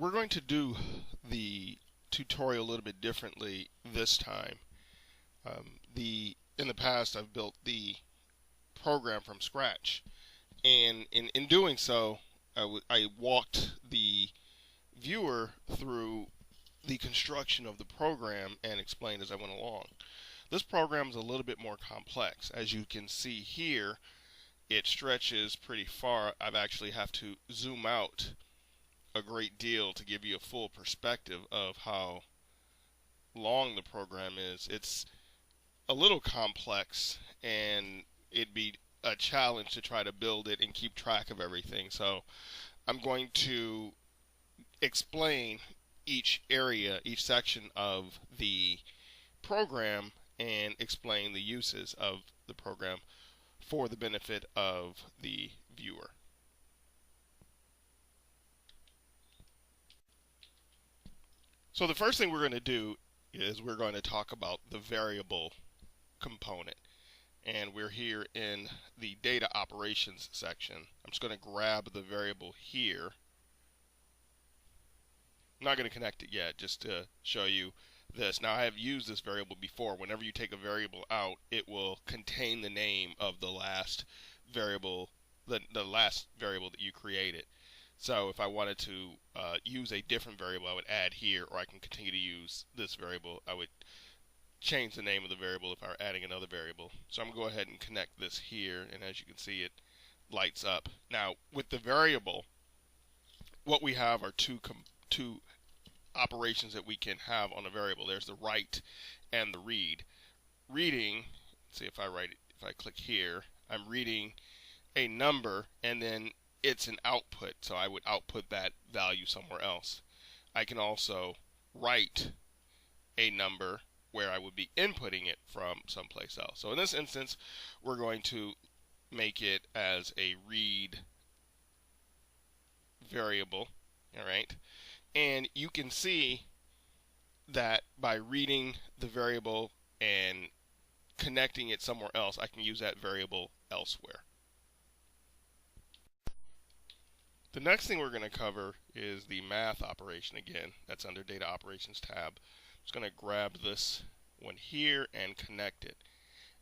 We're going to do the tutorial a little bit differently this time. In the past, I've built the program from scratch, and in doing so, I walked the viewer through the construction of the program and explained as I went along. This program is a little bit more complex. As you can see here, it stretches pretty far. I've actually have to zoom out a great deal to give you a full perspective of how long the program is. It's a little complex, and it'd be a challenge to try to build it and keep track of everything. So I'm going to explain each area, each section of the program, and explain the uses of the program for the benefit of the viewer. So the first thing we're going to do is we're going to talk about the variable component. And we're here in the data operations section. I'm just going to grab the variable here. I'm not going to connect it yet, just to show you this. Now, I have used this variable before. Whenever you take a variable out, it will contain the name of the last variable, the last variable that you created. So if I wanted to use a different variable, I would add here, or I can continue to use this variable. I would change the name of the variable if I were adding another variable. So I'm going to go ahead and connect this here, and as you can see, it lights up. Now, with the variable, what we have are two operations that we can have on a variable. There's the write and the read. Reading, see if I click here, I'm reading a number, and then it's an output, so I would output that value somewhere else. I can also write a number where I would be inputting it from someplace else. So in this instance, we're going to make it as a read variable, all right? And you can see that by reading the variable and connecting it somewhere else, I can use that variable elsewhere. The next thing we're going to cover is the math operation again. That's under Data Operations tab. I'm just going to grab this one here and connect it.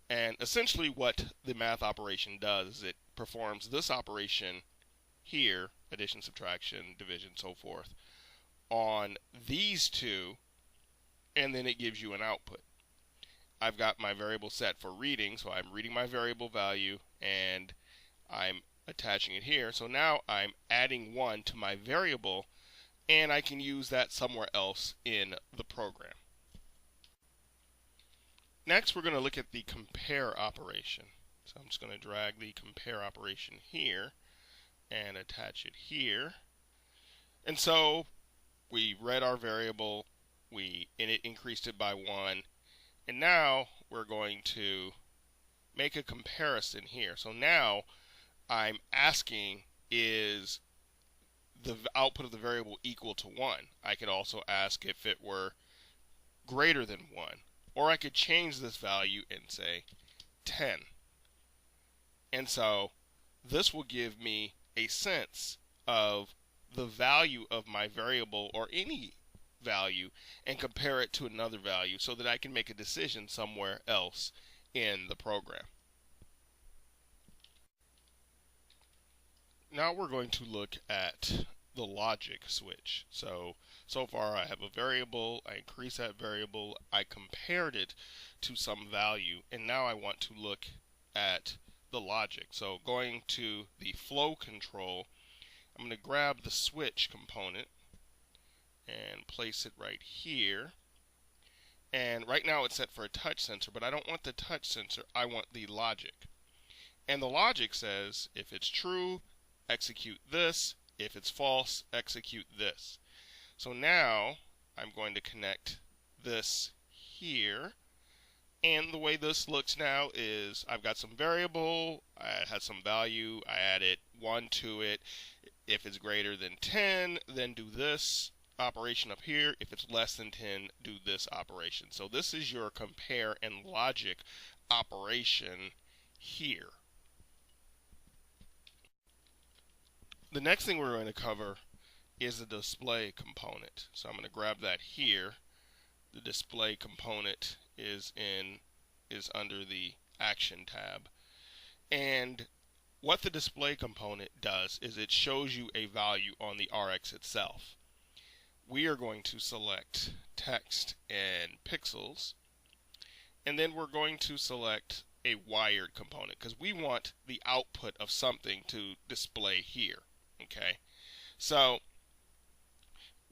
And essentially what the math operation does is it performs this operation here, addition, subtraction, division, so forth, on these two, and then it gives you an output. I've got my variable set for reading, so I'm reading my variable value and I'm attaching it here. So now I'm adding 1 to my variable, and I can use that somewhere else in the program. Next, we're going to look at the compare operation. So I'm just going to drag the compare operation here and attach it here. And so we read our variable, it increased it by 1, and now we're going to make a comparison here. So now I'm asking, is the output of the variable equal to 1? I could also ask if it were greater than 1. Or I could change this value and say 10. And so this will give me a sense of the value of my variable or any value and compare it to another value so that I can make a decision somewhere else in the program. Now we're going to look at the logic switch. So far I have a variable, I increase that variable, I compared it to some value, and now I want to look at the logic. So going to the flow control, I'm going to grab the switch component and place it right here. And right now it's set for a touch sensor, but I don't want the touch sensor, I want the logic. And the logic says if it's true, execute this. If it's false, execute this. So now I'm going to connect this here. And the way this looks now is I've got some variable, it has some value, I added 1 to it. If it's greater than 10, then do this operation up here. If it's less than 10, do this operation. So this is your compare and logic operation here. The next thing we're going to cover is the display component. So I'm going to grab that here. The display component is under the action tab. And what the display component does is it shows you a value on the RX itself. We are going to select text and pixels, and then we're going to select a wired component because we want the output of something to display here. Okay, so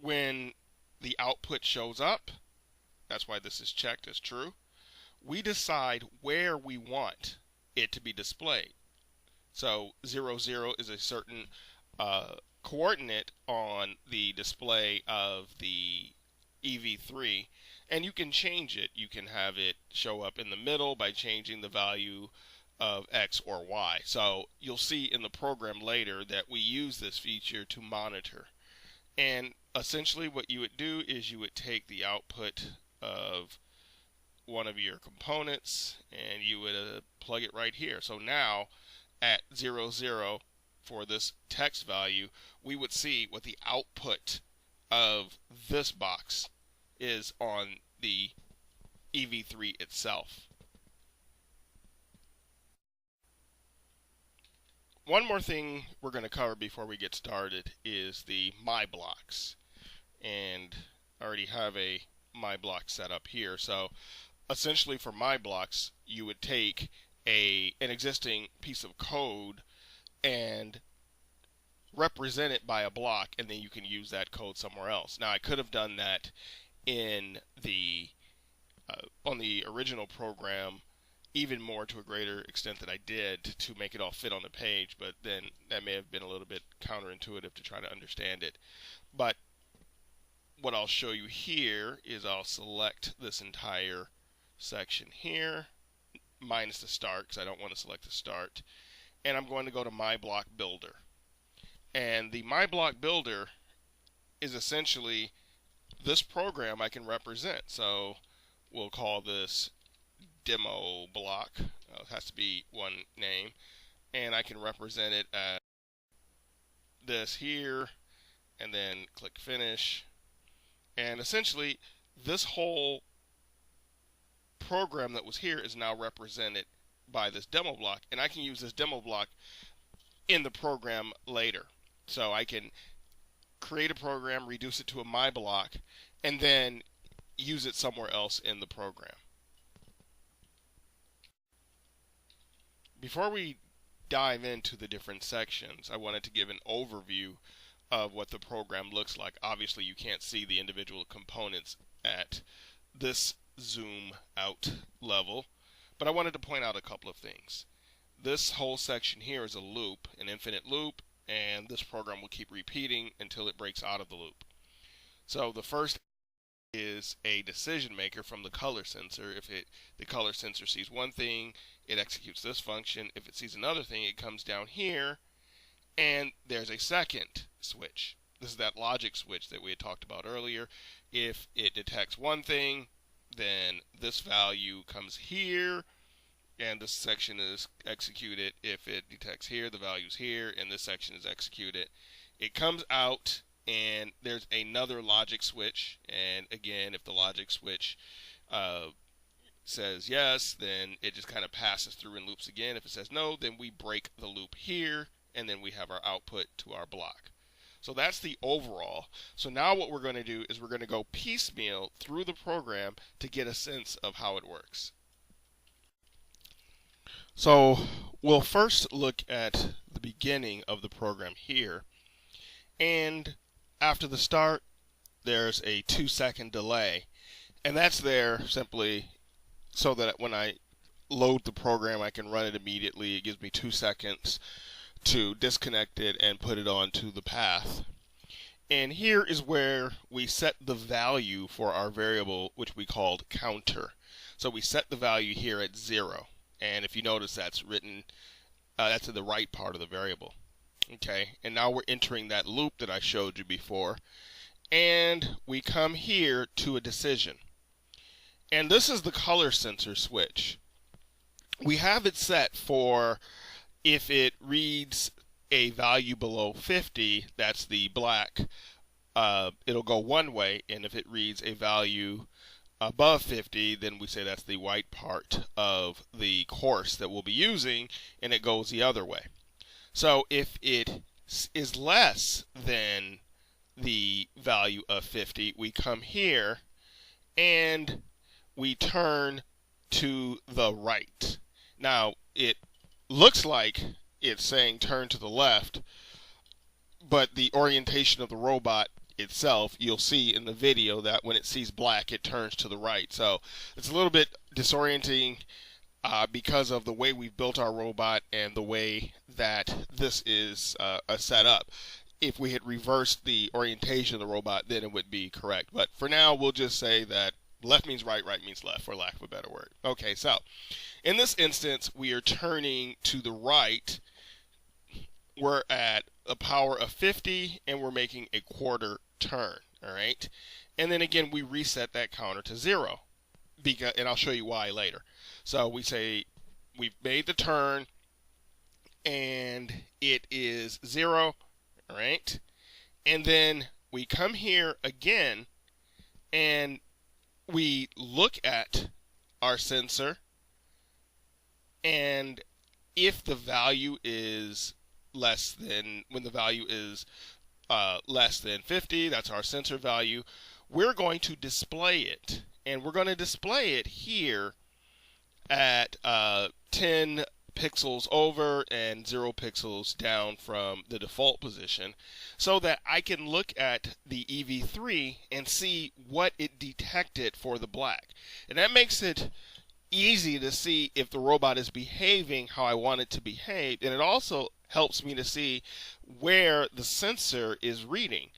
when the output shows up, that's why this is checked as true, we decide where we want it to be displayed. So 0, 0 is a certain coordinate on the display of the EV3, and you can change it. You can have it show up in the middle by changing the value of X or Y. So you'll see in the program later that we use this feature to monitor. And essentially what you would do is you would take the output of one of your components and you would plug it right here. So now at 0, 0 for this text value, we would see what the output of this box is on the EV3 itself. One more thing we're going to cover before we get started is the My Blocks. And I already have a My Block set up here. So essentially for My Blocks, you would take an existing piece of code and represent it by a block, and then you can use that code somewhere else. Now I could have done that in the on the original program even more to a greater extent than I did to make it all fit on the page, but then that may have been a little bit counterintuitive to try to understand it. But what I'll show you here is I'll select this entire section here minus the start because I don't want to select the start, and I'm going to go to My Block Builder. And the My Block Builder is essentially this program I can represent. So we'll call this demo block. It has to be one name, and I can represent it as this here, and then click Finish. And essentially this whole program that was here is now represented by this demo block, and I can use this demo block in the program later. So I can create a program, reduce it to a My Block, and then use it somewhere else in the program. Before we dive into the different sections, I wanted to give an overview of what the program looks like. Obviously, you can't see the individual components at this zoom out level, but I wanted to point out a couple of things. This whole section here is a loop, an infinite loop, and this program will keep repeating until it breaks out of the loop. So the first is a decision maker from the color sensor. If the color sensor sees one thing, it executes this function. If it sees another thing, it comes down here, and there's a second switch. This is that logic switch that we had talked about earlier. If it detects one thing, then this value comes here, and this section is executed. If it detects here, the value's here, and this section is executed. It comes out, and there's another logic switch, and again, if the logic switch says yes, then it just kind of passes through and loops again. If it says no, then we break the loop here, and then we have our output to our block. So that's the overall. So now what we're going to do is we're going to go piecemeal through the program to get a sense of how it works. So we'll first look at the beginning of the program here, and after the start there's a 2-second delay, and that's there simply so that when I load the program I can run it immediately. It gives me 2 seconds to disconnect it and put it onto the path. And here is where we set the value for our variable, which we called counter. So we set the value here at 0. And if you notice, that's written, that's in the right part of the variable. Okay, and now we're entering that loop that I showed you before. And we come here to a decision. And this is the color sensor switch. We have it set for if it reads a value below 50, that's the black, it'll go one way, and if it reads a value above 50, then we say that's the white part of the course that we'll be using, and it goes the other way. So if it is less than the value of 50, we come here and we turn to the right. Now, it looks like it's saying turn to the left, but the orientation of the robot itself, you'll see in the video that when it sees black, it turns to the right. So it's a little bit disorienting because of the way we've built our robot and the way that this is set up. If we had reversed the orientation of the robot, then it would be correct. But for now, we'll just say that left means right, right means left, for lack of a better word. Okay, so in this instance, we are turning to the right. We're at a power of 50, and we're making a quarter turn, all right? And then again, we reset that counter to 0, and I'll show you why later. So we say we've made the turn, and it is 0, all right? And then we come here again, and we look at our sensor, and if the value is less than, when the value is less than 50, that's our sensor value, we're going to display it. And we're going to display it here at 10 pixels over and 0 pixels down from the default position, so that I can look at the EV3 and see what it detected for the black. And that makes it easy to see if the robot is behaving how I want it to behave, and it also helps me to see where the sensor is reading.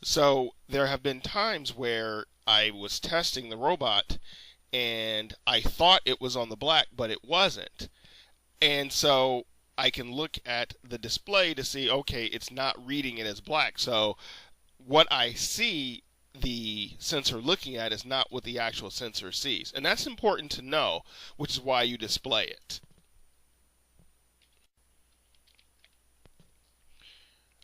So there have been times where I was testing the robot and I thought it was on the black, but it wasn't. And so I can look at the display to see, okay, it's not reading it as black. So what I see the sensor looking at is not what the actual sensor sees. And that's important to know, which is why you display it.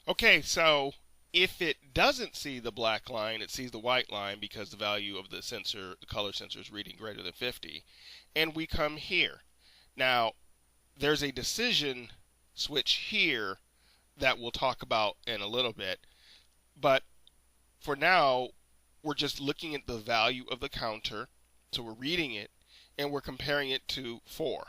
Okay, so if it doesn't see the black line, it sees the white line because the value of the sensor, the color sensor, is reading greater than 50. And we come here. Now, there's a decision switch here that we'll talk about in a little bit. But for now, we're just looking at the value of the counter. So we're reading it, and we're comparing it to 4.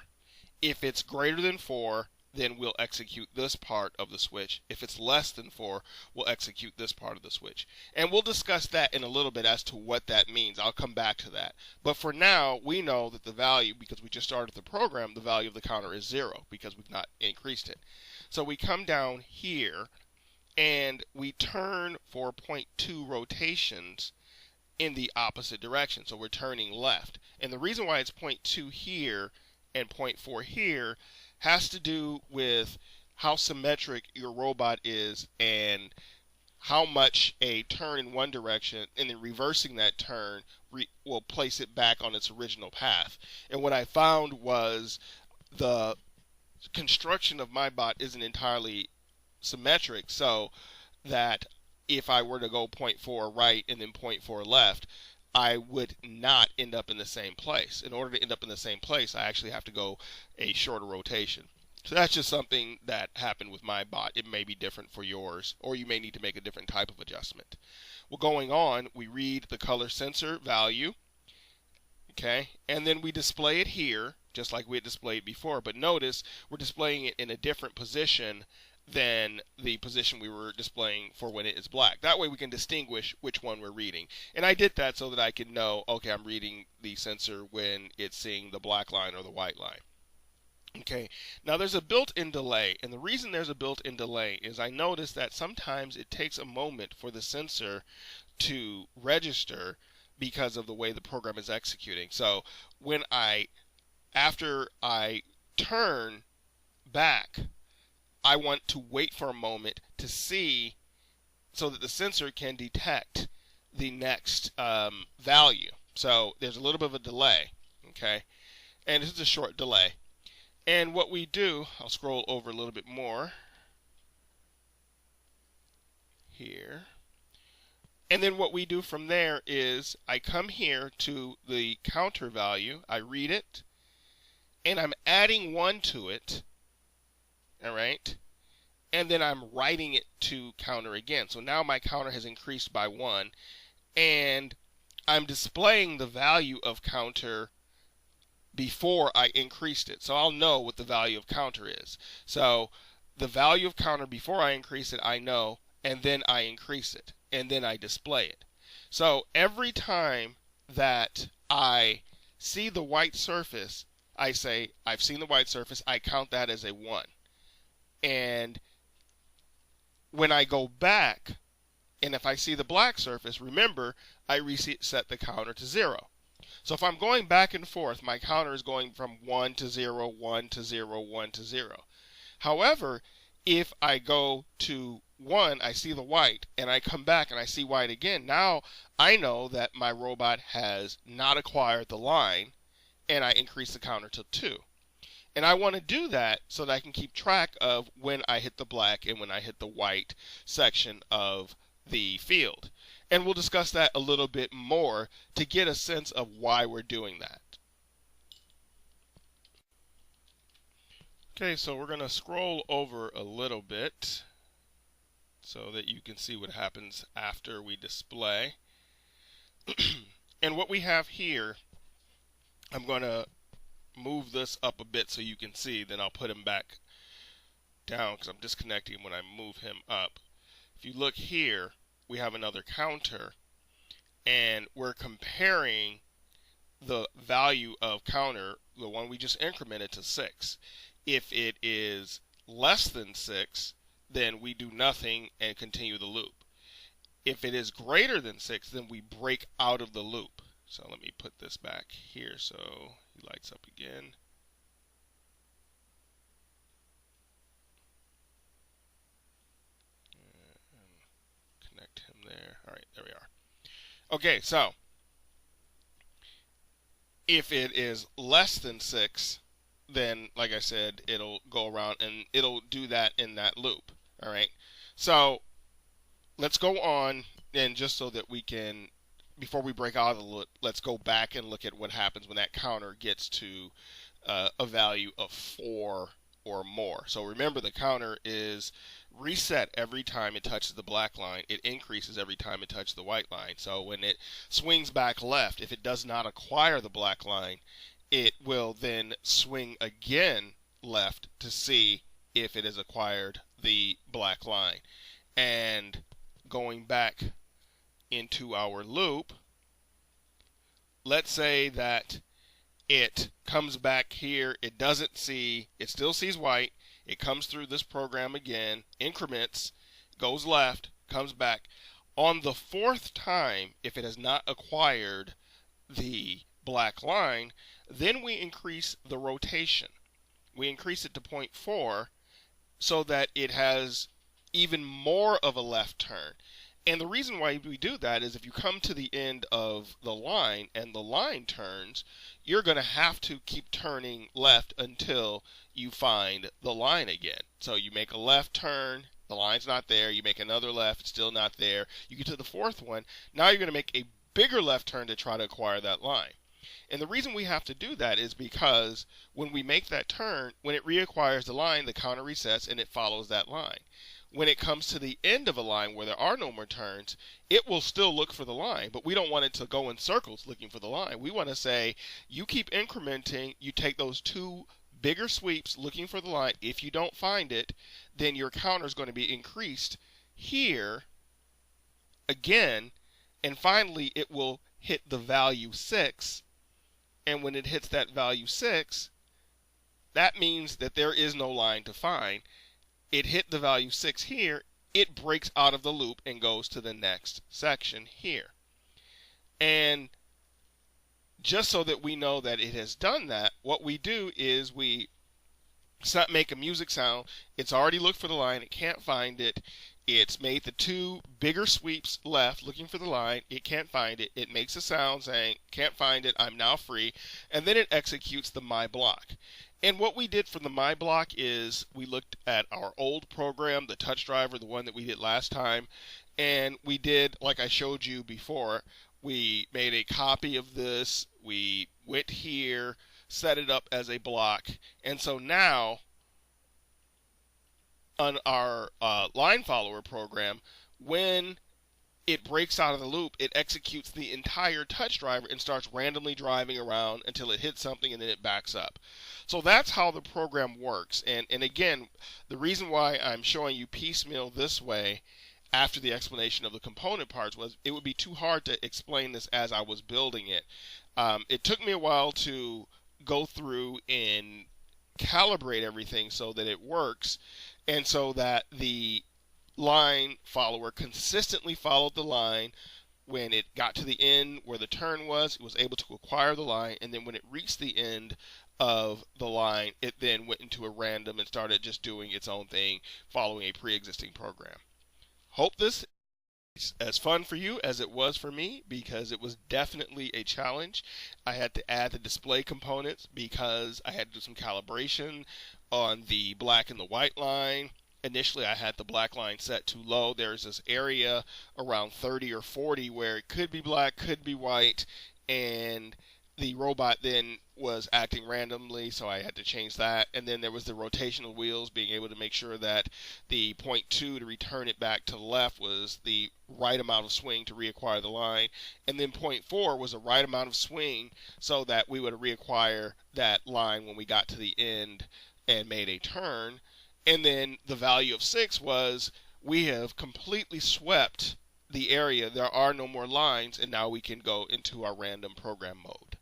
If it's greater than 4, then we'll execute this part of the switch. If it's less than 4, we'll execute this part of the switch. And we'll discuss that in a little bit as to what that means. I'll come back to that. But for now, we know that the value, because we just started the program, the value of the counter is 0 because we've not increased it. So we come down here and we turn for 0.2 rotations in the opposite direction. So we're turning left. And the reason why it's 0.2 here and 0.4 here has to do with how symmetric your robot is and how much a turn in one direction and then reversing that turn will place it back on its original path. And what I found was the construction of my bot isn't entirely symmetric, so that if I were to go 0.4 right and then 0.4 left, I would not end up in the same place. In order to end up in the same place, I actually have to go a shorter rotation. So that's just something that happened with my bot. It may be different for yours, or you may need to make a different type of adjustment. Well, going on, we read the color sensor value, okay, and then we display it here, just like we had displayed before. But notice we're displaying it in a different position than the position we were displaying for when it is black. That way we can distinguish which one we're reading. And I did that so that I could know, okay, I'm reading the sensor when it's seeing the black line or the white line. Okay, now there's a built-in delay, and the reason there's a built-in delay is I noticed that sometimes it takes a moment for the sensor to register because of the way the program is executing. So after I turn back, I want to wait for a moment to see so that the sensor can detect the next value. So there's a little bit of a delay, okay? And this is a short delay. And what we do, I'll scroll over a little bit more here. And then what we do from there is I come here to the counter value, I read it, and I'm adding 1 to it, all right? And then I'm writing it to counter again. So now my counter has increased by 1, and I'm displaying the value of counter before I increased it. So I'll know what the value of counter is. So the value of counter before I increase it, I know, and then I increase it, and then I display it. So every time that I see the white surface, I say, I've seen the white surface, I count that as a 1. And when I go back, and if I see the black surface, remember, I reset the counter to 0. So if I'm going back and forth, my counter is going from 1 to 0, 1 to 0, 1 to 0. However, if I go to 1, I see the white, and I come back and I see white again, now I know that my robot has not acquired the line, and I increase the counter to 2. And I want to do that so that I can keep track of when I hit the black and when I hit the white section of the field. And we'll discuss that a little bit more to get a sense of why we're doing that. Okay, so we're going to scroll over a little bit so that you can see what happens after we display. And what we have here, I'm going to move this up a bit so you can see, then I'll put him back down because I'm disconnecting him when I move him up. If you look here, we have another counter, and we're comparing the value of counter, the one we just incremented, to 6. If it is less than 6, then we do nothing and continue the loop. If it is greater than 6, then we break out of the loop. So let me put this back here so he lights up again. And connect him there. All right, there we are. Okay, so if it is less than 6, then, like I said, it'll go around and it'll do that in that loop. All right, so let's go on, and just so that we can, before we break out of the loop, let's go back and look at what happens when that counter gets to a value of 4 or more. So remember, the counter is reset every time it touches the black line. It increases every time it touches the white line. So when it swings back left, if it does not acquire the black line, it will then swing again left to see if it has acquired the black line. And going back into our loop, let's say that it comes back here, it doesn't see, it still sees white, it comes through this program again, increments, goes left, comes back. On the 4th time, if it has not acquired the black line, then we increase the rotation. We increase it to 0.4 so that it has even more of a left turn. And the reason why we do that is if you come to the end of the line and the line turns, you're going to have to keep turning left until you find the line again. So you make a left turn, the line's not there, you make another left, it's still not there. You get to the 4th one, now you're going to make a bigger left turn to try to acquire that line. And the reason we have to do that is because when we make that turn, when it reacquires the line, the counter resets and it follows that line. When it comes to the end of a line where there are no more turns, it will still look for the line, but we don't want it to go in circles looking for the line. We want to say, you keep incrementing, you take those 2 bigger sweeps looking for the line. If you don't find it, then your counter is going to be increased here again, and finally it will hit the value 6. And when it hits that value 6, that means that there is no line to find. It hit the value 6 here, it breaks out of the loop and goes to the next section here. And just so that we know that it has done that, what we do is we make a music sound. It's already looked for the line, it can't find it. It's made the two bigger sweeps left looking for the line. It can't find it. It makes a sound saying, can't find it, I'm now free. And then it executes the my block. And what we did for the my block is we looked at our old program, the touch driver, the one that we did last time. And we did, like I showed you before, we made a copy of this. We went here, set it up as a block. And so now on our line follower program, when it breaks out of the loop, it executes the entire touch driver and starts randomly driving around until it hits something and then it backs up. So that's how the program works. And again, the reason why I'm showing you piecemeal this way after the explanation of the component parts was it would be too hard to explain this as I was building it. It took me a while to go through and calibrate everything so that it works, and so that the line follower consistently followed the line. When it got to the end where the turn was, it was able to acquire the line, and then when it reached the end of the line, it then went into a random and started just doing its own thing, following a pre-existing program. Hope this is as fun for you as it was for me, because it was definitely a challenge. I had to add the display components because I had to do some calibration on the black and the white line. Initially, I had the black line set too low. There's this area around 30 or 40 where it could be black, could be white, and the robot then was acting randomly, so I had to change that. And then there was the rotational wheels, being able to make sure that the 0.2 to return it back to the left was the right amount of swing to reacquire the line. And then 0.4 was the right amount of swing so that we would reacquire that line when we got to the end and made a turn. And then the value of 6 was we have completely swept the area. There are no more lines, and now we can go into our random program mode.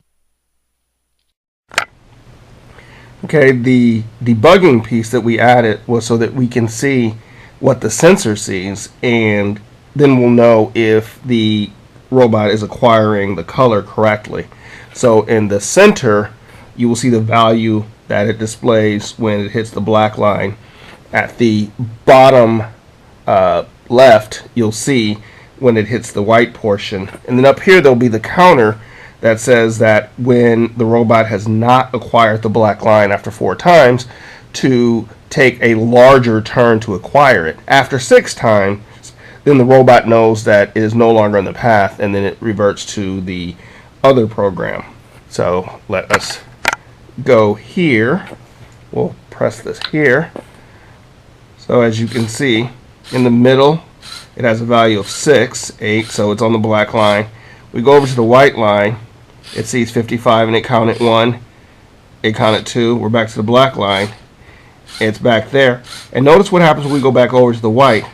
Okay, the debugging piece that we added was so that we can see what the sensor sees, and then we'll know if the robot is acquiring the color correctly. So in the center, you will see the value that it displays when it hits the black line. At the bottom left, you'll see when it hits the white portion. And then up here, there'll be the counter that says that when the robot has not acquired the black line after 4 times, to take a larger turn to acquire it. After 6 times, then the robot knows that it is no longer in the path, and then it reverts to the other program. So let us go here. We'll press this here. So as you can see, in the middle, it has a value of 6, 8, so it's on the black line. We go over to the white line. It sees 55 and it counted 1, it counted 2. We're back to the black line. It's back there. And notice what happens when we go back over to the white.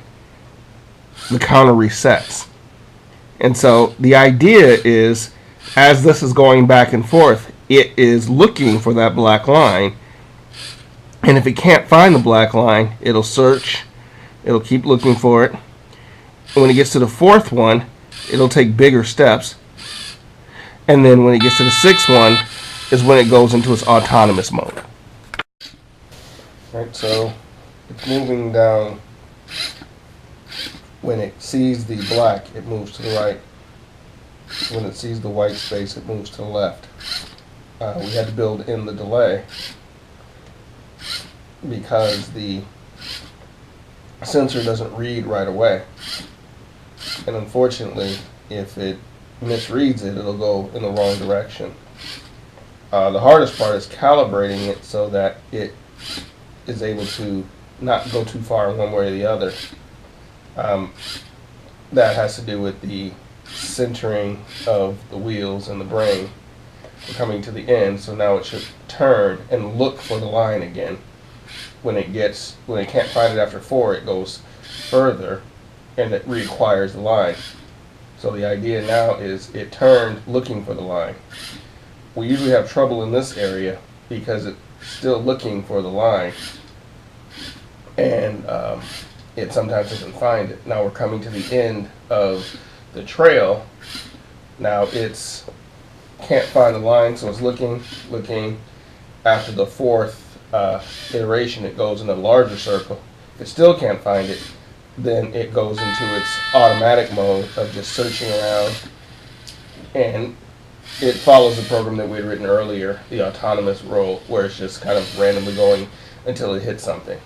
The counter resets. And so the idea is, as this is going back and forth, it is looking for that black line. And if it can't find the black line, it'll search. It'll keep looking for it. And when it gets to the 4th one, it'll take bigger steps. And then when it gets to the 6th one is when it goes into its autonomous mode. Right, so it's moving down. When it sees the black, it moves to the right. When it sees the white space, it moves to the left. We had to build in the delay because the sensor doesn't read right away. And unfortunately, if it misreads it, it'll go in the wrong direction. The hardest part is calibrating it so that it is able to not go too far one way or the other. That has to do with the centering of the wheels and the brain. We're coming to the end, so now it should turn and look for the line again. When it can't find it after 4, it goes further and it reacquires the line. So the idea now is it turned looking for the line. We usually have trouble in this area because it's still looking for the line, and it sometimes doesn't find it. Now we're coming to the end of the trail. Now it's can't find the line, so it's looking. After the 4th iteration, it goes in a larger circle. If it still can't find it, then it goes into its automatic mode of just searching around, and it follows the program that we had written earlier, the autonomous role, where it's just kind of randomly going until it hits something.